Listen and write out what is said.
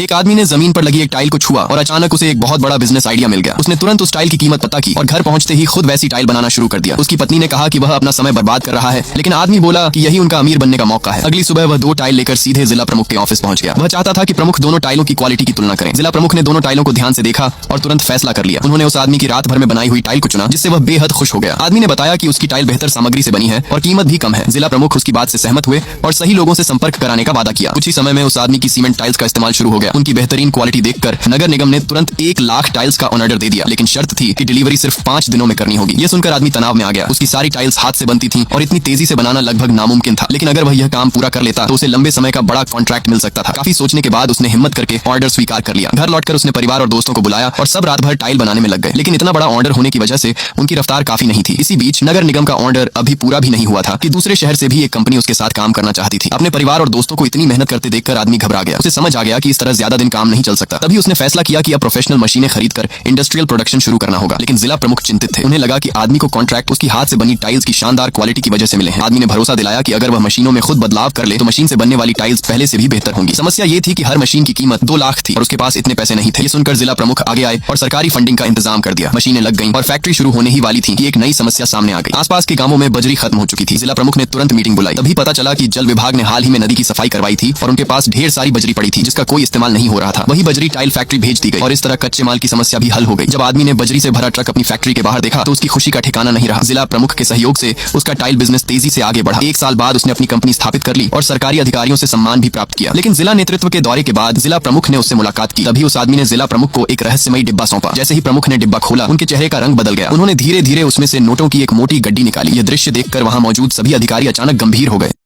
एक आदमी ने जमीन पर लगी एक टाइल को छुआ और अचानक उसे एक बहुत बड़ा बिजनेस आइडिया मिल गया। उसने तुरंत उस टाइल की कीमत पता की और घर पहुंचते ही खुद वैसी टाइल बनाना शुरू कर दिया। उसकी पत्नी ने कहा कि वह अपना समय बर्बाद कर रहा है, लेकिन आदमी बोला कि यही उनका अमीर बनने का मौका है। अगली सुबह वह 2 टाइल लेकर सीधे जिला प्रमुख के ऑफिस पहुंच गया। वह चाहता था कि प्रमुख दोनों टाइलों की क्वालिटी की तुलना करें। जिला प्रमुख ने दोनों टाइलों को ध्यान से देखा और तुरंत फैसला कर लिया। उन्होंने उस आदमी की रात भर में बनाई हुई टाइल को चुना, जिससे वह बेहद खुश हो गया। आदमी ने बताया कि उसकी टाइल बेहतर सामग्री से बनी है और कीमत भी कम है। जिला प्रमुख उसकी बात से सहमत हुए और सही लोगों से संपर्क कराने का वादा किया। कुछ ही समय में उस आदमी की सीमेंट टाइल्स का इस्तेमाल शुरू हो गया। उनकी बेहतरीन क्वालिटी देखकर नगर निगम ने तुरंत 1 लाख टाइल्स का ऑर्डर दे दिया, लेकिन शर्त थी कि डिलीवरी सिर्फ 5 दिनों में करनी होगी। यह सुनकर आदमी तनाव में आ गया। उसकी सारी टाइल्स हाथ से बनती थीं और इतनी तेजी से बनाना लगभग नामुमकिन था, लेकिन अगर वह यह काम पूरा कर लेता तो उसे लंबे समय का बड़ा कॉन्ट्रैक्ट मिल सकता था। काफी सोचने के बाद उसने हिम्मत करके ऑर्डर स्वीकार कर लिया। घर लौटकर उसने परिवार और दोस्तों को बुलाया और सब रात भर टाइल बनाने में लग गए। लेकिन इतना बड़ा ऑर्डर होने की वजह से उनकी रफ्तार काफी नहीं थी। इसी बीच नगर निगम का ऑर्डर अभी पूरा भी नहीं हुआ था कि दूसरे शहर से भी एक कंपनी उसके साथ काम करना चाहती थी। अपने परिवार और दोस्तों को इतनी मेहनत करते देखकर आदमी घबरा गया। उसे समझ आ गया कि इस तरह ज्यादा दिन काम नहीं चल सकता। तभी उसने फैसला किया कि अब प्रोफेशनल मशीनें खरीदकर इंडस्ट्रियल प्रोडक्शन शुरू करना होगा। लेकिन जिला प्रमुख चिंतित थे। उन्हें लगा कि आदमी को कॉन्ट्रैक्ट उसकी हाथ से बनी टाइल्स की शानदार क्वालिटी की वजह से मिले हैं। आदमी ने भरोसा दिलाया कि अगर वह मशीनों में खुद बदलाव कर ले तो मशीन से बनने वाली टाइल्स पहले से भी बेहतर होंगी। समस्या ये थी कि हर मशीन की कीमत 2 लाख थी और उसके पास इतने पैसे नहीं थे। ये सुनकर जिला प्रमुख आगे आए और सरकारी फंडिंग का इंतजाम कर दिया। मशीनें लग गईं और फैक्ट्री शुरू होने ही वाली थी कि एक नई समस्या सामने आ गई। आसपास के गांवों में बजरी खत्म हो चुकी थी। जिला प्रमुख ने तुरंत मीटिंग बुलाई। तभी पता चला कि जल विभाग ने हाल ही में नदी की सफाई करवाई थी और उनके पास ढेर सारी बजरी पड़ी थी जिसका कोई इस्तेमाल नहीं हो रहा था। वही बजरी टाइल फैक्ट्री भेज दी गई और इस तरह कच्चे माल की समस्या भी हल हो गई। जब आदमी ने बजरी से भरा ट्रक अपनी फैक्ट्री के बाहर देखा तो उसकी खुशी का ठिकाना नहीं रहा। जिला प्रमुख के सहयोग से उसका टाइल बिजनेस तेजी से आगे बढ़ा। 1 साल बाद उसने अपनी कंपनी स्थापित कर ली और सरकारी अधिकारियों से सम्मान भी प्राप्त किया। लेकिन जिला नेतृत्व के दौरे के बाद जिला प्रमुख ने उससे मुलाकात की। तभी उस आदमी ने जिला प्रमुख को एक रहस्यमयी डिब्बा सौंपा। जैसे ही प्रमुख ने डिब्बा खोला उनके चेहरे का रंग बदल गया। उन्होंने धीरे धीरे उसमें से नोटों की एक मोटी गड्डी निकाली। यह दृश्य देखकर वहां मौजूद सभी अधिकारी अचानक गंभीर हो गए।